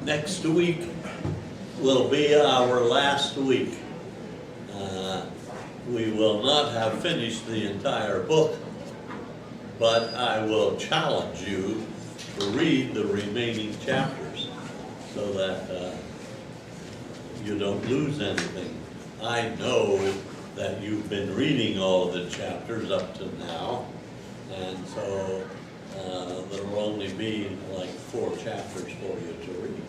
Next week will be our last week. We will not have finished the entire book, but I will challenge you to read the remaining chapters so that you don't lose anything. I know that you've been reading all the chapters up to now, and so there will only be like 4 chapters for you to read.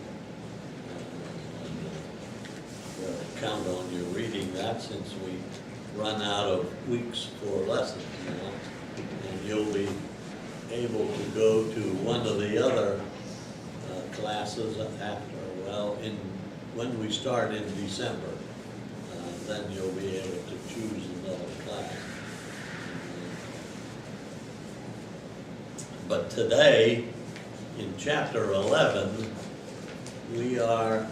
We'll count on you reading that since we run out of weeks for lessons now, and you'll be able to go to one of the other classes after, when we start in December, then you'll be able to choose another class. But today, in chapter 11, we are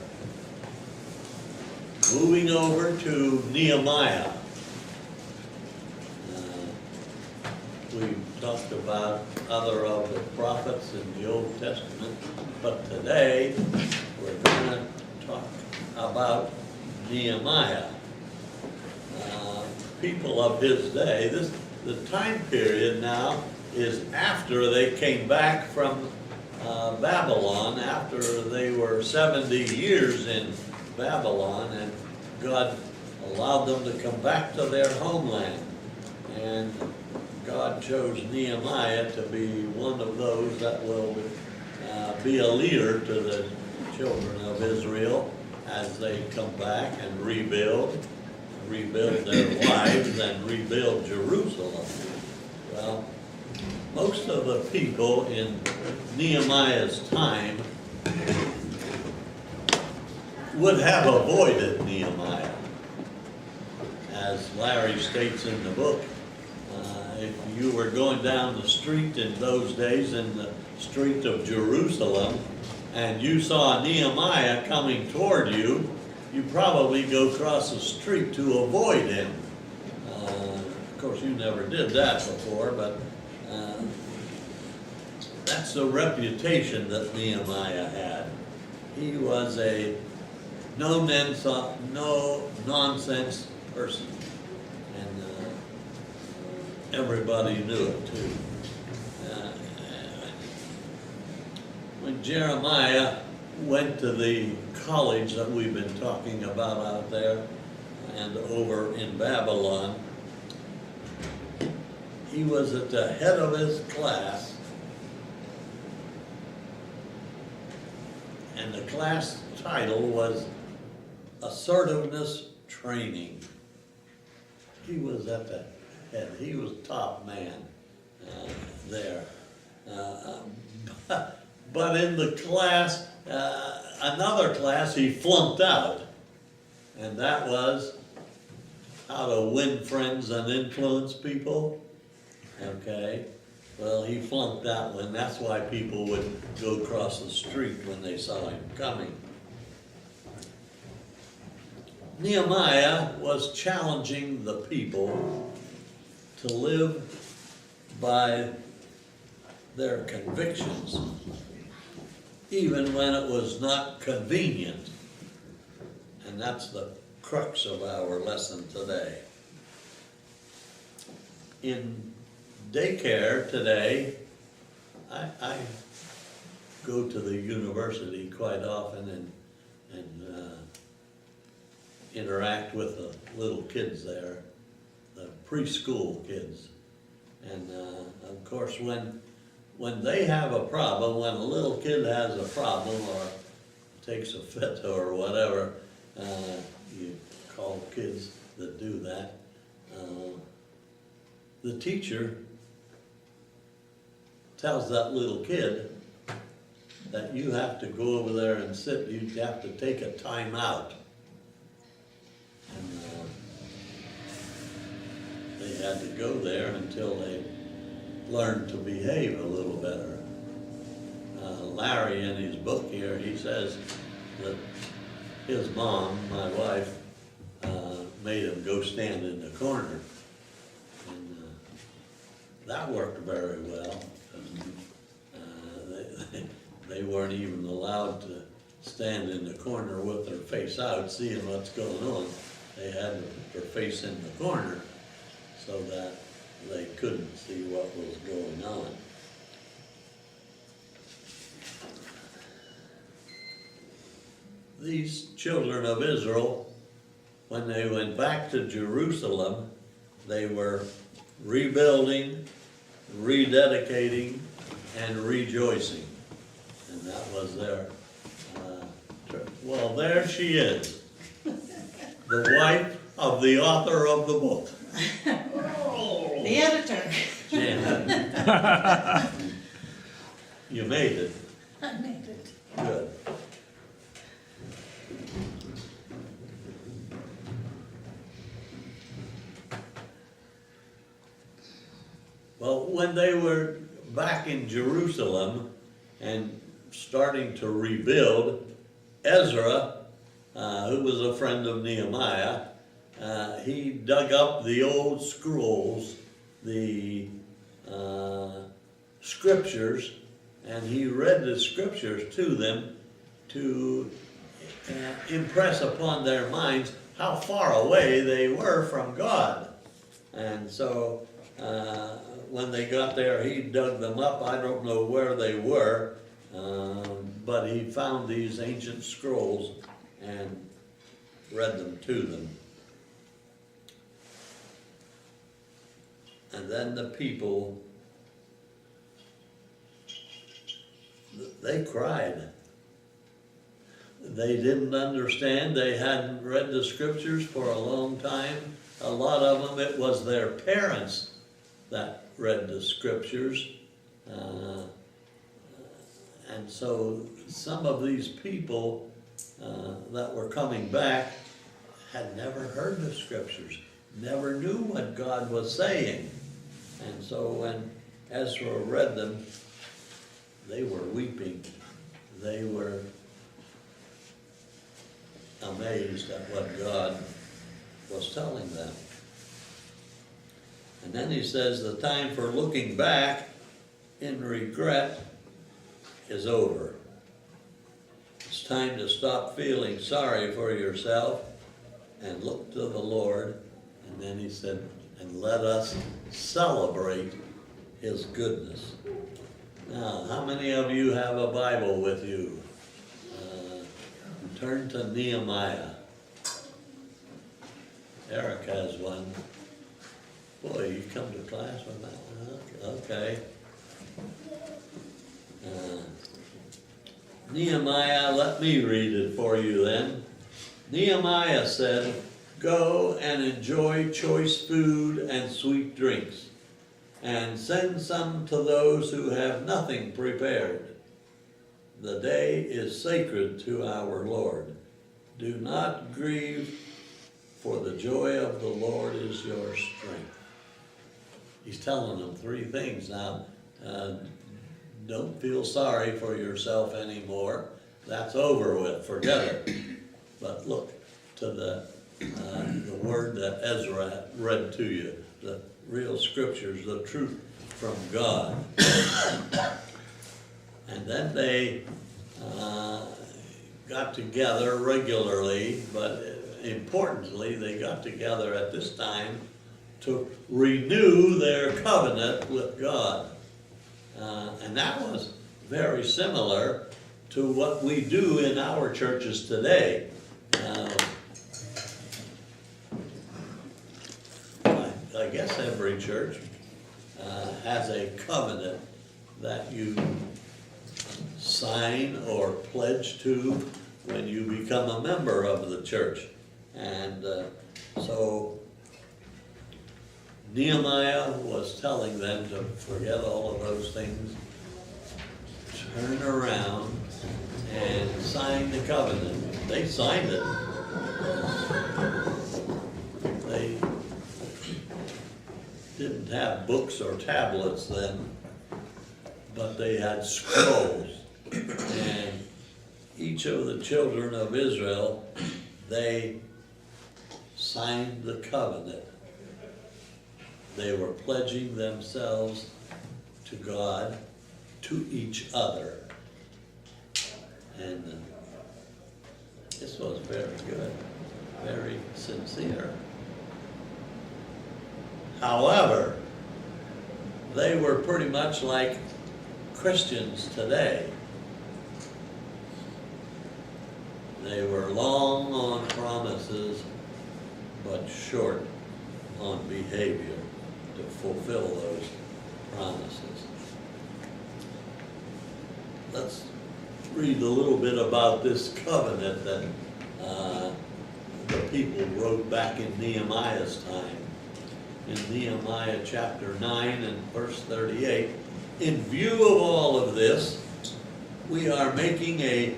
moving over to Nehemiah. We've talked about other of the prophets in the Old Testament, but today we're going to talk about Nehemiah. People of his day, the time period now is after they came back from Babylon, after they were 70 years in Babylon, and God allowed them to come back to their homeland. And God chose Nehemiah to be one of those that will be a leader to the children of Israel as they come back and rebuild their lives and rebuild Jerusalem. Well, most of the people in Nehemiah's time would have avoided Nehemiah. As Larry states in the book, if you were going down the street in those days, in the street of Jerusalem, and you saw Nehemiah coming toward you, you probably go across the street to avoid him. Of course, you never did that before, but that's the reputation that Nehemiah had. He was a no-nonsense person, and everybody knew it too. When Jeremiah went to the college that we've been talking about out there and over in Babylon, he was at the head of his class, and the class title was Assertiveness Training. He was at the head. He was top man there. But in the class, another class, he flunked out. And that was how to win friends and influence people. Okay. Well, he flunked that one. That's why people would go across the street when they saw him coming. Nehemiah was challenging the people to live by their convictions, even when it was not convenient. And that's the crux of our lesson today. In daycare today, I go to the university quite often and interact with the little kids there, the preschool kids. And of course, when they have a problem, when a little kid has a problem or takes a fit or whatever, you call kids that do that, the teacher tells that little kid that you have to go over there and sit, you have to take a time out. And they had to go there until they learned to behave a little better. Larry, in his book here, he says that his mom, my wife, made him go stand in the corner. And that worked very well. They weren't even allowed to stand in the corner with their face out, seeing what's going on. They had their face in the corner so that they couldn't see what was going on. These children of Israel, when they went back to Jerusalem, they were rebuilding, rededicating, and rejoicing. And that was their, well, there she is, the wife of the author of the book. The editor. Yeah. You made it. I made it. Good. Well, when they were back in Jerusalem and starting to rebuild, Ezra, who was a friend of Nehemiah, he dug up the old scrolls, the scriptures, and he read the scriptures to them to impress upon their minds how far away they were from God. And so when they got there, he dug them up. I don't know where they were, but he found these ancient scrolls and read them to them. And then the people, they cried. They didn't understand. They hadn't read the scriptures for a long time. A lot of them, it was their parents that read the scriptures. And so some of these people that were coming back had never heard the scriptures, never knew what God was saying. And so when Ezra read them, they were weeping. They were amazed at what God was telling them. And then he says the time for looking back in regret is over. It's time to stop feeling sorry for yourself and look to the Lord. And then he said, and let us celebrate his goodness. Now, how many of you have a Bible with you? Turn to Nehemiah. Eric has one. Boy, you come to class with that one? Okay. Nehemiah, let me read it for you then. Nehemiah said, go and enjoy choice food and sweet drinks, and send some to those who have nothing prepared. The day is sacred to our Lord. Do not grieve, for the joy of the Lord is your strength. He's telling them three things now. Don't feel sorry for yourself anymore. That's over with. Forget it. But look to the word that Ezra read to you, the real scriptures, the truth from God. And then they got together regularly, but importantly, they got together at this time to renew their covenant with God. And that was very similar to what we do in our churches today. I guess every church has a covenant that you sign or pledge to when you become a member of the church. And so Nehemiah was telling them to forget all of those things, turn around and sign the covenant. They signed it. They didn't have books or tablets then, but they had scrolls. And each of the children of Israel, they signed the covenant. They were pledging themselves to God, to each other. And This was very good, very sincere. However, they were pretty much like Christians today. They were long on promises, but short on behavior to fulfill those promises. Let's read a little bit about this covenant that the people wrote back in Nehemiah's time. In Nehemiah chapter 9 and verse 38, in view of all of this, we are making a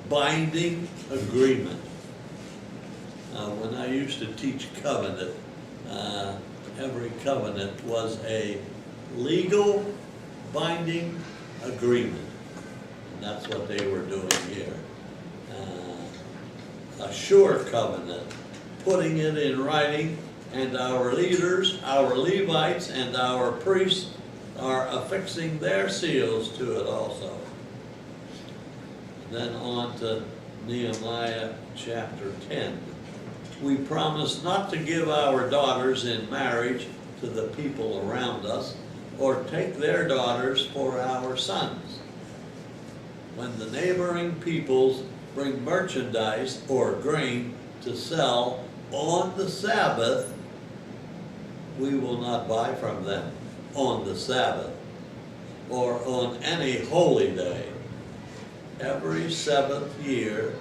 binding agreement. When I used to teach covenant, every covenant was a legal binding agreement. And that's what they were doing here. A sure covenant, putting it in writing, and our leaders, our Levites, and our priests are affixing their seals to it also. Then on to Nehemiah chapter 10. We promise not to give our daughters in marriage to the people around us, or take their daughters for our sons. When the neighboring peoples bring merchandise or grain to sell on the Sabbath, we will not buy from them on the Sabbath or on any holy day. Every seventh year,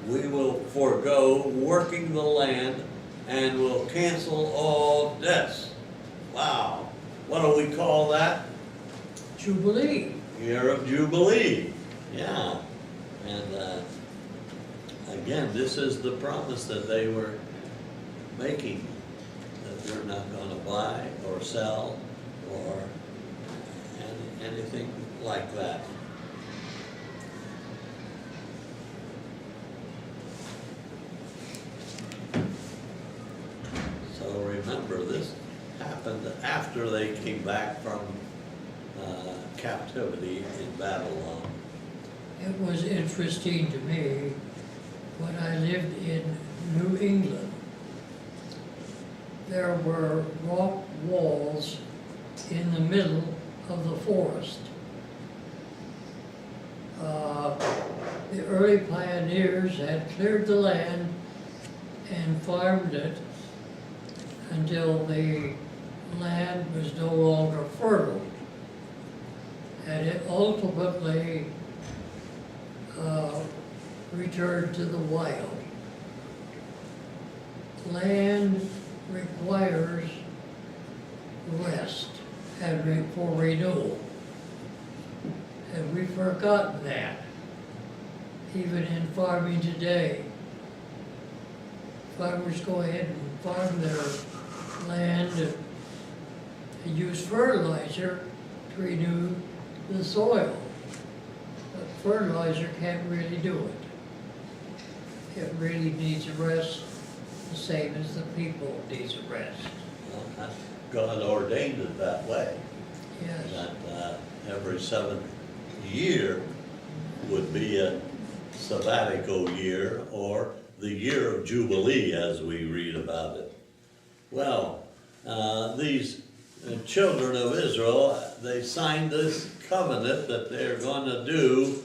we will forego working the land and will cancel all debts. Wow. What do we call that? Jubilee. Year of Jubilee. Yeah. And again, this is the promise that they were making, that they're not going to buy or sell or anything like that. So remember, this happened after they came back from captivity in Babylon. It was interesting to me when I lived in New England. There were rock walls in the middle of the forest. The early pioneers had cleared the land and farmed it until the land was no longer fertile. And it ultimately returned to the wild. Land requires rest and for renewal. And we've forgotten that, even in farming today. Farmers go ahead and farm their land and use fertilizer to renew the soil. But fertilizer can't really do it. It really needs a rest, the same as the people needs a rest. Well, God ordained it that way. Yes. That every seventh year would be a sabbatical year, or the year of Jubilee, as we read about it. Well, these children of Israel, they signed this covenant that they're going to do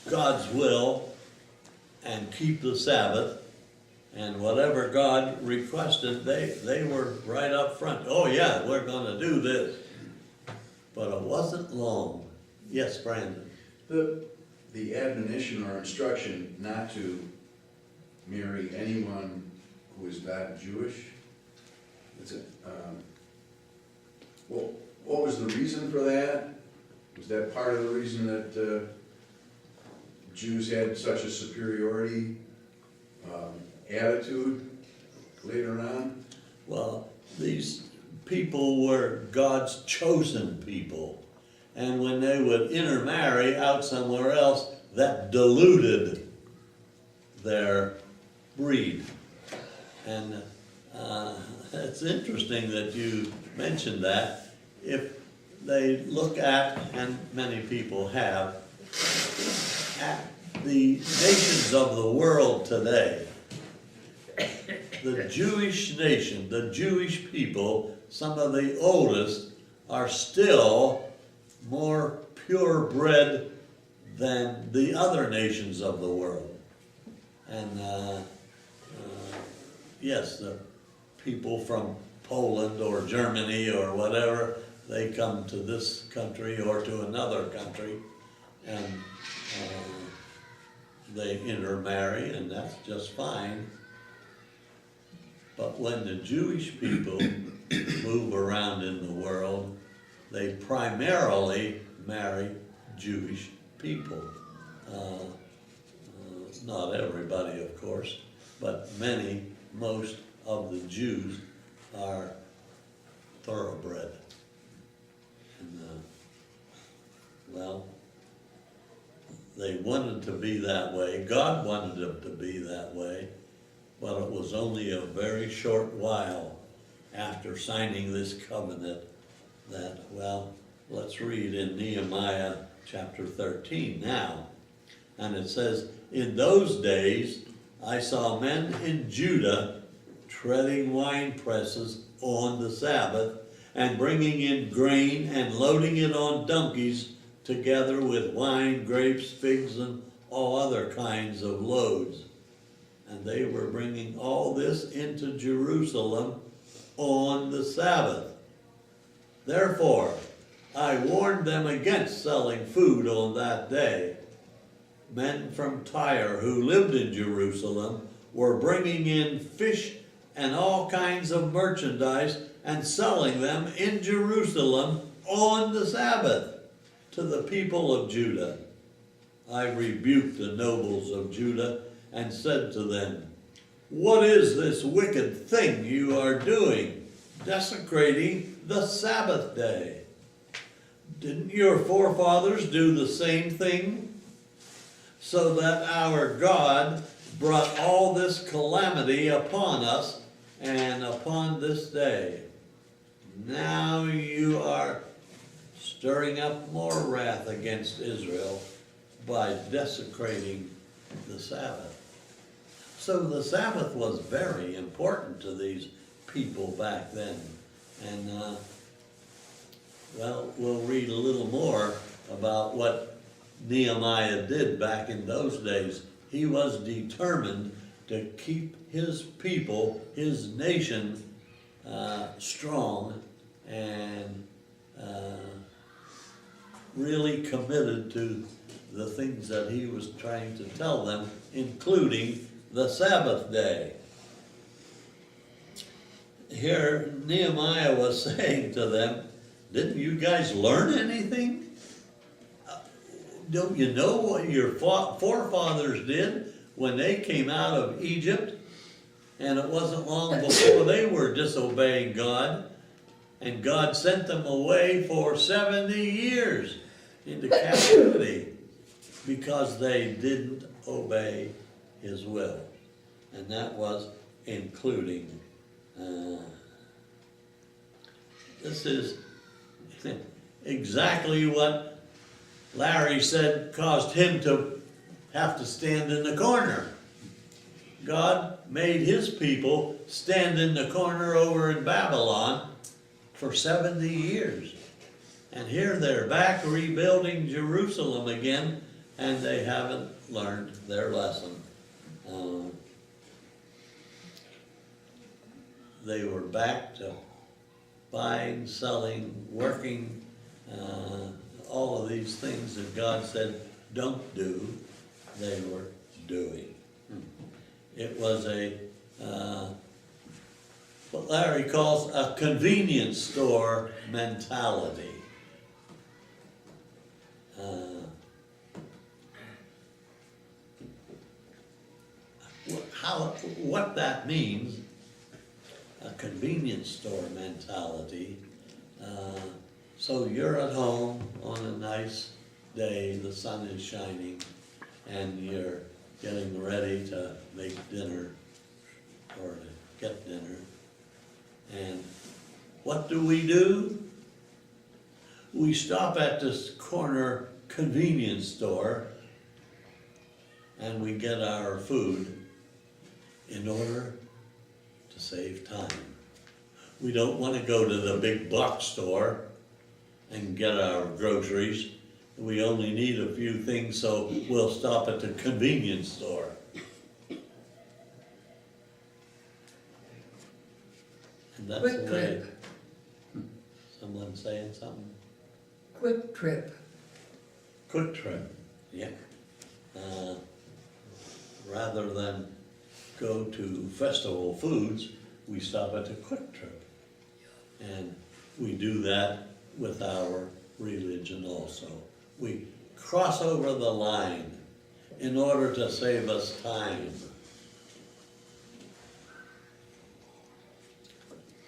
God's will and keep the Sabbath, and whatever God requested, they were right up front. Oh yeah, we're going to do this. But it wasn't long. Yes, Brandon? The admonition or instruction not to marry anyone who is not Jewish, well, what was the reason for that? Was that part of the reason that Jews had such a superiority attitude later on? Well, these people were God's chosen people. And when they would intermarry out somewhere else, that diluted their breed. And it's interesting that you mentioned that. If they look at, and many people have, the nations of the world today, the Jewish nation, the Jewish people, some of the oldest, are still more purebred than the other nations of the world. And yes, the people from Poland or Germany or whatever, they come to this country or to another country, and they intermarry, and that's just fine. But when the Jewish people move around in the world, they primarily marry Jewish people. Not everybody, of course, but most of the Jews are thoroughbred. And, well, they wanted to be that way. God wanted them to be that way, but it was only a very short while after signing this covenant that, well, let's read in Nehemiah chapter 13 now. And it says, "In those days I saw men in Judah treading wine presses on the Sabbath, and bringing in grain and loading it on donkeys, together with wine, grapes, figs, and all other kinds of loads. And they were bringing all this into Jerusalem on the Sabbath. Therefore, I warned them against selling food on that day. Men from Tyre who lived in Jerusalem were bringing in fish and all kinds of merchandise and selling them in Jerusalem on the Sabbath to the people of Judah. I rebuked the nobles of Judah and said to them, 'What is this wicked thing you are doing, desecrating the Sabbath day? Didn't your forefathers do the same thing? So that our God brought all this calamity upon us and upon this day. Now you are stirring up more wrath against Israel by desecrating the Sabbath.'" So the Sabbath was very important to these people back then. And, well, we'll read a little more about what Nehemiah did back in those days. He was determined to keep his people, his nation, strong and really committed to the things that he was trying to tell them, including the Sabbath day. Here, Nehemiah was saying to them, "Didn't you guys learn anything? Don't you know what your forefathers did when they came out of Egypt? And it wasn't long before they were disobeying God, and God sent them away for 70 years into captivity because they didn't obey His will." And that was including, this is exactly what Larry said caused him to have to stand in the corner. God made His people stand in the corner over in Babylon for 70 years. And here they're back rebuilding Jerusalem again, and they haven't learned their lesson. They were back to buying, selling, working, all of these things that God said don't do, they were doing. It was what Larry calls a convenience store mentality. What that means, a convenience store mentality. So you're at home on a nice day, the sun is shining, and you're getting ready to make dinner or to get dinner. And what do? We stop at this corner convenience store and we get our food in order to save time. We don't want to go to the big box store and get our groceries. We only need a few things, so we'll stop at the convenience store. And that's Quick the way. Trip. Someone saying something? Quick Trip. Quick Trip, yeah. Rather than go to festival foods, we stop at the Quick Trip. And we do that with our religion also. We cross over the line in order to save us time.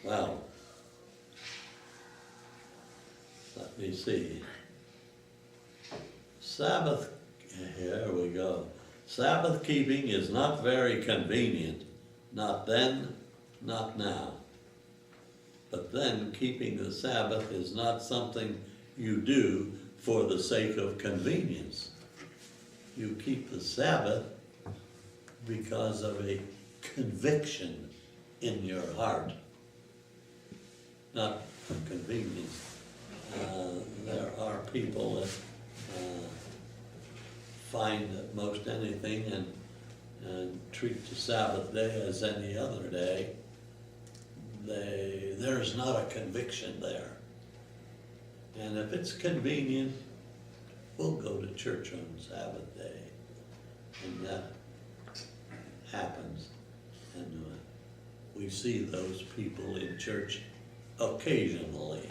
Well, let me see. Sabbath, here we go. Sabbath keeping is not very convenient, not then, not now. But then keeping the Sabbath is not something you do for the sake of convenience. You keep the Sabbath because of a conviction in your heart, not for convenience. There are people that find that most anything and treat the Sabbath day as any other day. There's not a conviction there. And if it's convenient, we'll go to church on Sabbath day. And that happens. And we see those people in church occasionally.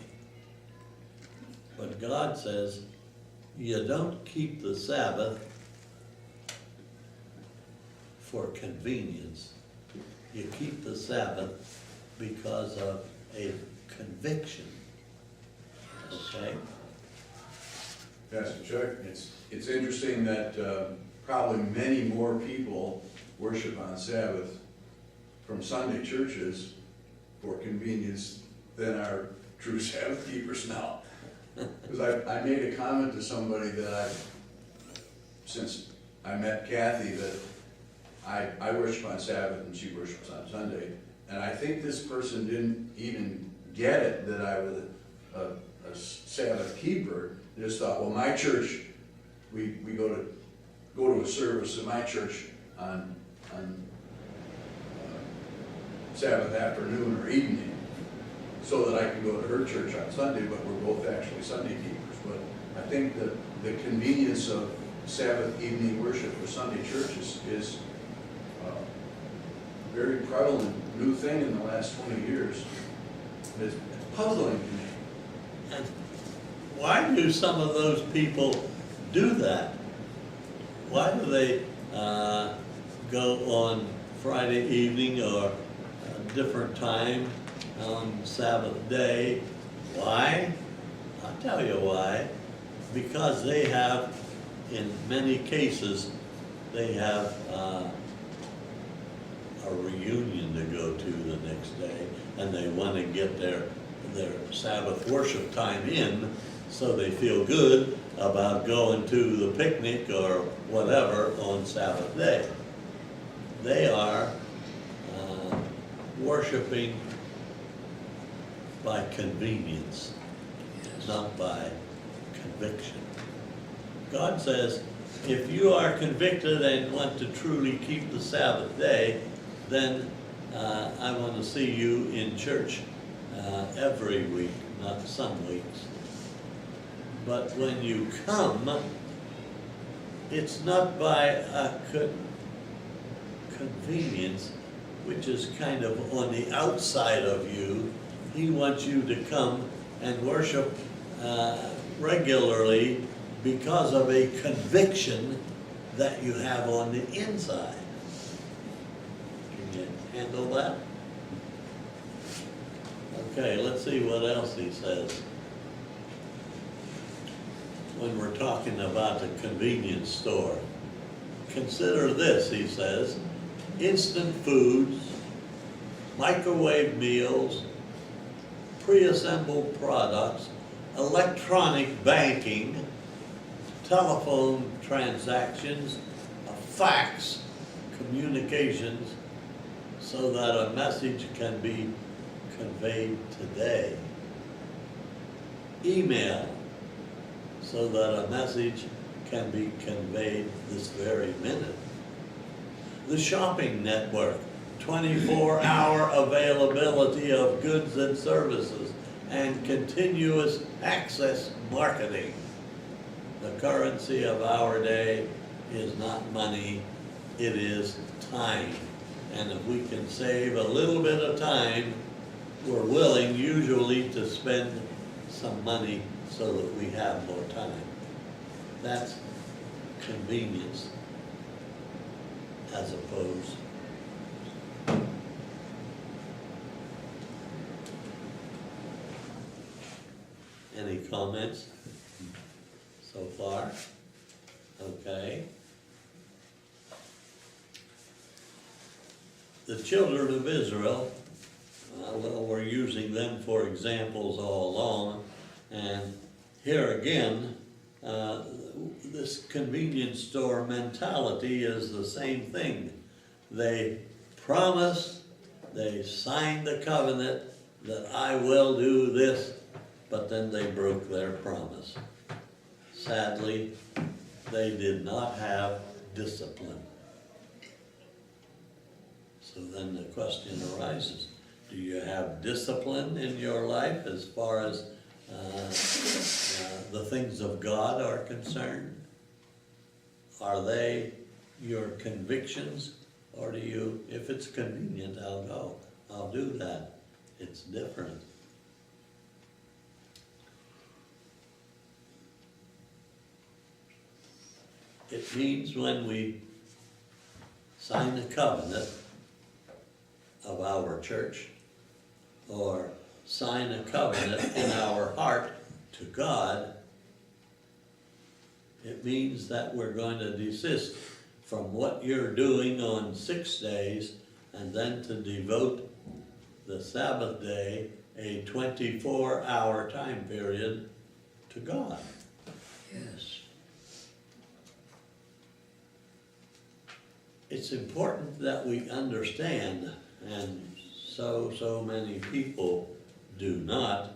But God says, you don't keep the Sabbath for convenience. You keep the Sabbath because of a conviction. Okay? Pastor Chuck, it's interesting that probably many more people worship on Sabbath from Sunday churches for convenience than are true Sabbath keepers now. Because I made a comment to somebody that since I met Kathy, that I worship on Sabbath and she worships on Sunday. And I think this person didn't even get it that I was a Sabbath keeper. They just thought, well, my church, we go to a service at my church on Sabbath afternoon or evening, so that I can go to her church on Sunday, but we're both actually Sunday keepers. But I think that the convenience of Sabbath evening worship for Sunday church is a very prevalent new thing in the last 20 years. And it's puzzling to me. And why do some of those people do that? Why do they go on Friday evening or a different time on Sabbath day? Why? I'll tell you why. Because they have, in many cases, they have a reunion to go to the next day, and they want to get their Sabbath worship time in, so they feel good about going to the picnic or whatever on Sabbath day. They are worshiping by convenience, not by conviction. God says, if you are convicted and want to truly keep the Sabbath day, then I want to see you in church every week, not some weeks. But when you come, it's not by a convenience, which is kind of on the outside of you. He wants you to come and worship regularly because of a conviction that you have on the inside. Can you handle that? Okay, let's see what else he says. When we're talking about the convenience store, consider this, he says: instant foods, microwave meals, pre-assembled products, electronic banking, telephone transactions, fax communications so that a message can be conveyed today. Email so that a message can be conveyed this very minute. The shopping network, 24-hour availability of goods and services, and continuous access marketing. The currency of our day is not money, it is time. And if we can save a little bit of time, we're willing usually to spend some money so that we have more time. That's convenience as opposed. Any comments so far? Okay. The children of Israel, well, we're using them for examples all along, and here again, this convenience store mentality is the same thing. They promised, they signed the covenant that I will do this, but then they broke their promise. Sadly, they did not have discipline. So then the question arises, do you have discipline in your life as far as the things of God are concerned? Are they your convictions? Or do you, if it's convenient, I'll go, I'll do that. It's different. It means when we sign a covenant of our church, or sign a covenant in our heart to God, it means that we're going to desist from what you're doing on 6 days and then to devote the Sabbath day, a 24-hour time period, to God. Yes. It's important that we understand, and so many people do not,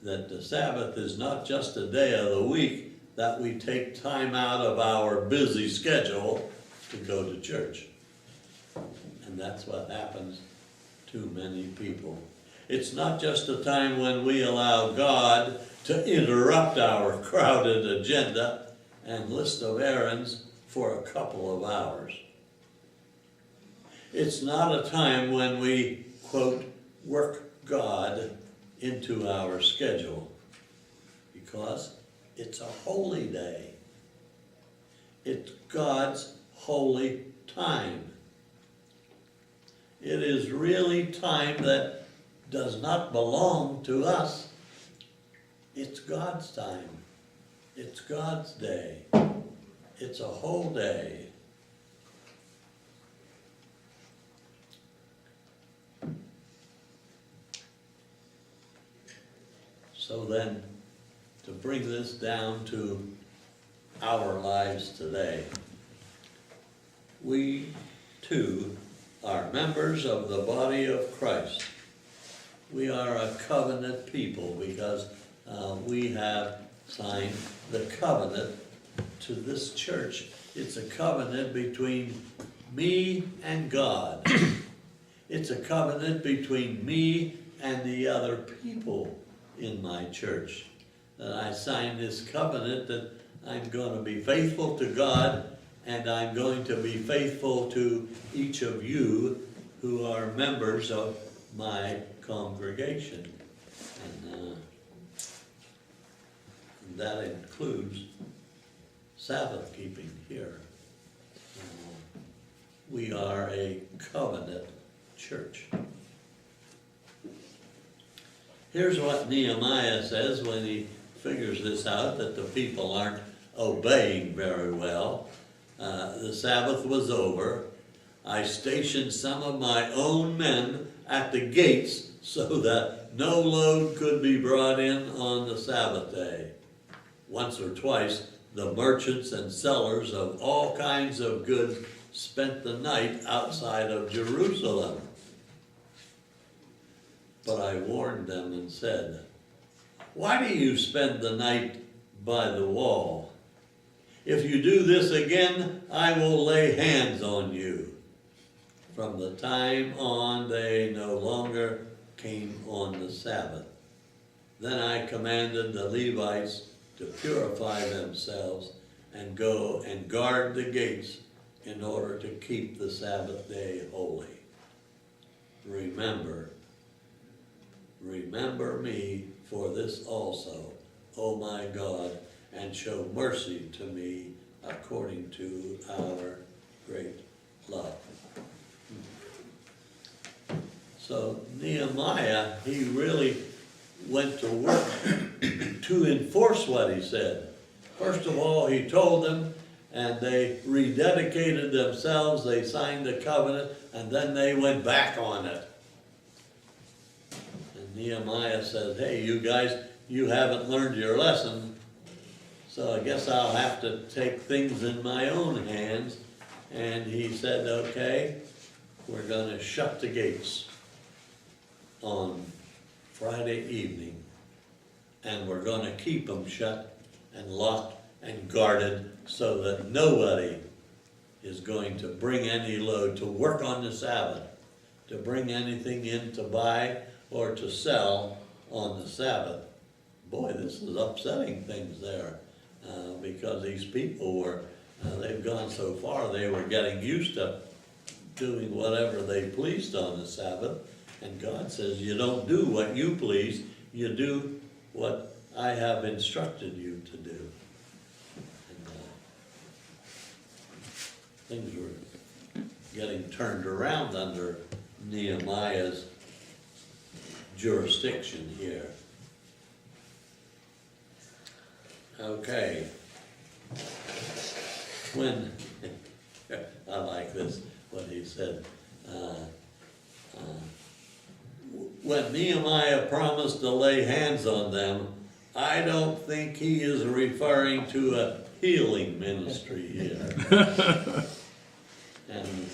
that the Sabbath is not just a day of the week that we take time out of our busy schedule to go to church. And that's what happens to many people. It's not just a time when we allow God to interrupt our crowded agenda and list of errands for a couple of hours. It's not a time when we, quote, work God into our schedule, because it's a holy day. It's God's holy time. It is really time that does not belong to us. It's God's time. It's God's day. It's a whole day. So then, to bring this down to our lives today, we too are members of the body of Christ. We are a covenant people because we have signed the covenant to this church. It's a covenant between me and God. It's a covenant between me and the other people in my church. I signed this covenant that I'm going to be faithful to God, and I'm going to be faithful to each of you who are members of my congregation. And that includes Sabbath keeping here. We are a covenant church. Here's what Nehemiah says when he figures this out, that the people aren't obeying very well. The Sabbath was over. I stationed some of my own men at the gates so that no load could be brought in on the Sabbath day. Once or twice, the merchants and sellers of all kinds of goods spent the night outside of Jerusalem. But I warned them and said, why do you spend the night by the wall? If you do this again, I will lay hands on you. From the time on, they no longer came on the Sabbath. Then I commanded the Levites to purify themselves and go and guard the gates in order to keep the Sabbath day holy. Remember me for this also, O my God, and show mercy to me according to our great love. So Nehemiah, he really went to work to enforce what he said. First of all, he told them, and they rededicated themselves, they signed the covenant, and then they went back on it. And Nehemiah said, hey, you guys, you haven't learned your lesson, so I guess I'll have to take things in my own hands. And he said, okay, we're going to shut the gates on Friday evening, and we're going to keep them shut and locked and guarded so that nobody is going to bring any load to work on the Sabbath, to bring anything in to buy or to sell on the Sabbath. Boy, this is upsetting things there, because these people were, they've gone so far, they were getting used to doing whatever they pleased on the Sabbath. And God says, you don't do what you please, you do what I have instructed you to do. And things were getting turned around under Nehemiah's jurisdiction here. Okay. When, I like this, what he said, when Nehemiah promised to lay hands on them, I don't think he is referring to a healing ministry here. And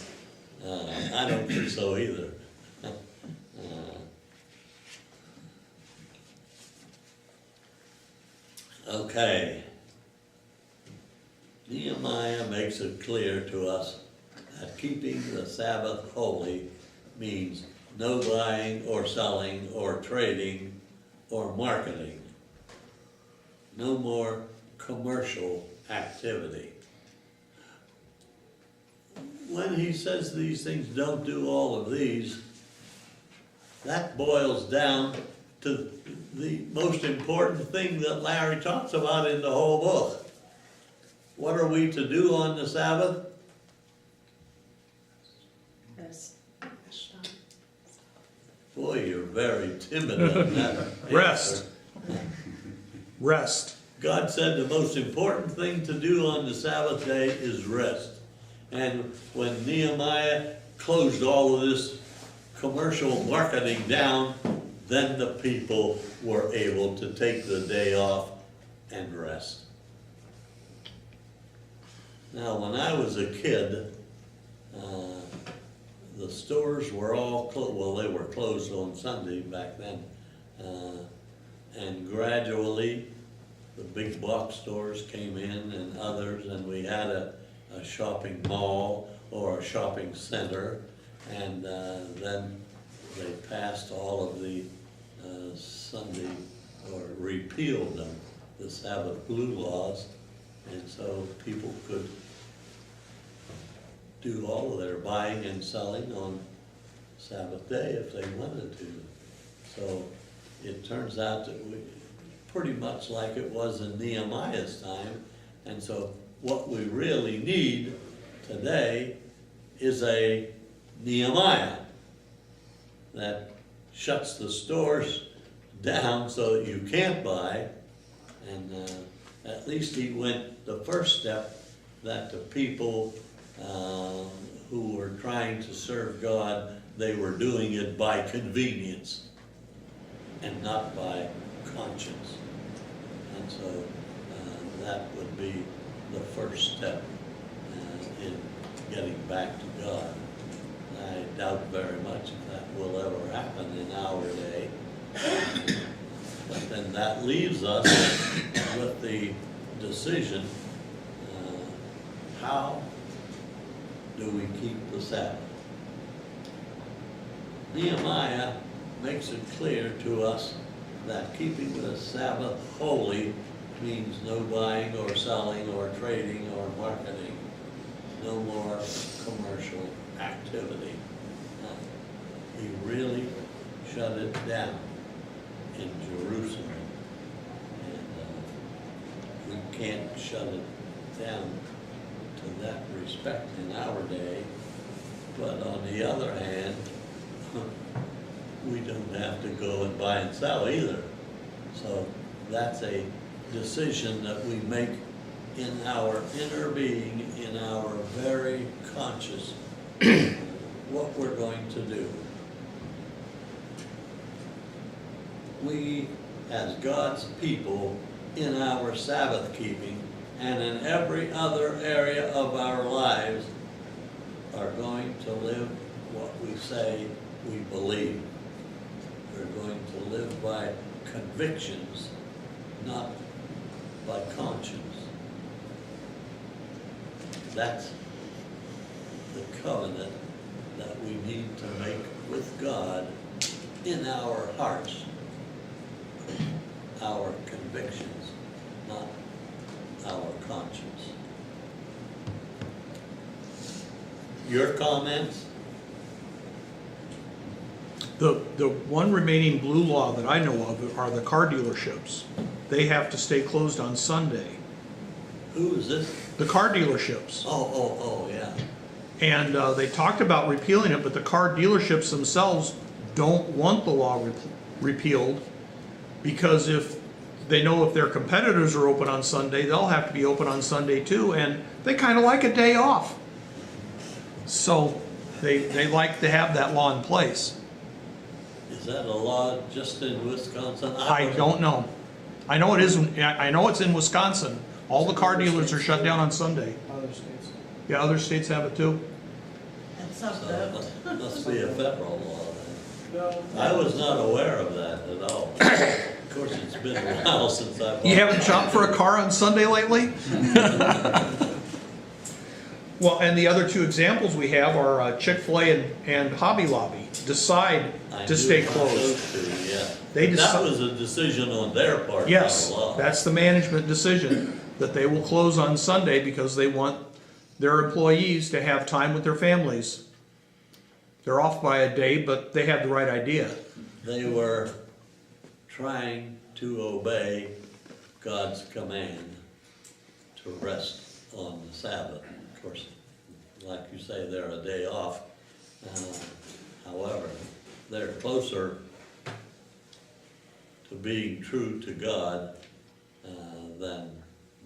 I don't think so either. Okay. Nehemiah makes it clear to us that keeping the Sabbath holy means no buying or selling or trading or marketing. No more commercial activity. When he says these things, don't do all of these, that boils down to the most important thing that Larry talks about in the whole book. What are we to do on the Sabbath? Rest. Boy, you're very timid on that. Rest. Rest. God said the most important thing to do on the Sabbath day is rest. And when Nehemiah closed all of this commercial marketing down, then the people were able to take the day off and rest. Now, when I was a kid, the stores were all closed. Well, they were closed on Sunday back then. And gradually, the big box stores came in and others, and we had a shopping mall or a shopping center. And then they passed all of the Sunday, or repealed them, the Sabbath blue laws. And so people could do all of their buying and selling on Sabbath day if they wanted to. So it turns out that we, pretty much like it was in Nehemiah's time. And so what we really need today is a Nehemiah that shuts the stores down so that you can't buy. And at least he went the first step, that the people who were trying to serve God, they were doing it by convenience and not by conscience. And so that would be the first step in getting back to God. I doubt very much if that will ever happen in our day. But then that leaves us with the decision, how do we keep the Sabbath? Nehemiah makes it clear to us that keeping the Sabbath holy means no buying or selling or trading or marketing, no more commercial activity. He really shut it down in Jerusalem. And we can't shut it down to that respect in our day. But on the other hand, we don't have to go and buy and sell either. So that's a decision that we make in our inner being, in our very conscious, what we're going to do. We, as God's people, in our Sabbath keeping and in every other area of our lives, are going to live what we say we believe. We're going to live by convictions, not by conscience. That's the covenant that we need to make with God in our hearts. Our convictions, not our conscience. Your comments? The one remaining blue law that I know of are the car dealerships. They have to stay closed on Sunday. Who is this? The car dealerships. Oh, yeah. And they talked about repealing it, but the car dealerships themselves don't want the law repealed, because if they know if their competitors are open on Sunday, they'll have to be open on Sunday too, and they kind of like a day off. So they like to have that law in place. Is that a law just in Wisconsin? I don't know. I know it is. I know it's in Wisconsin. All the car dealers are shut down on Sunday. Other states. Yeah, other states have it too. And some So don't. it must be a federal law then. No. I was not aware of that at all. Of course, it's been a while since I've. You haven't shopped for a car on Sunday lately? Well, and the other two examples we have are Chick-fil-A and Hobby Lobby decide to stay closed. Those two, yeah. They That decide. was a decision on their part, Yes, not a law. that's the management decision, that they will close on Sunday because they want their employees to have time with their families. They're off by a day, but they have the right idea. They were trying to obey God's command to rest on the Sabbath. Of course, like you say, they're a day off. However, they're closer to being true to God than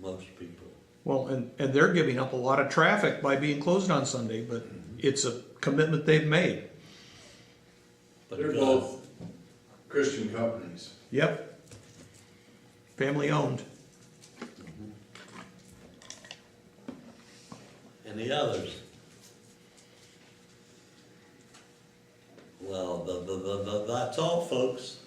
most people. Well, and they're giving up a lot of traffic by being closed on Sunday, but it's a commitment they've made. But They're God, both Christian companies. Yep. Family owned. Any others? Well, that's all, folks.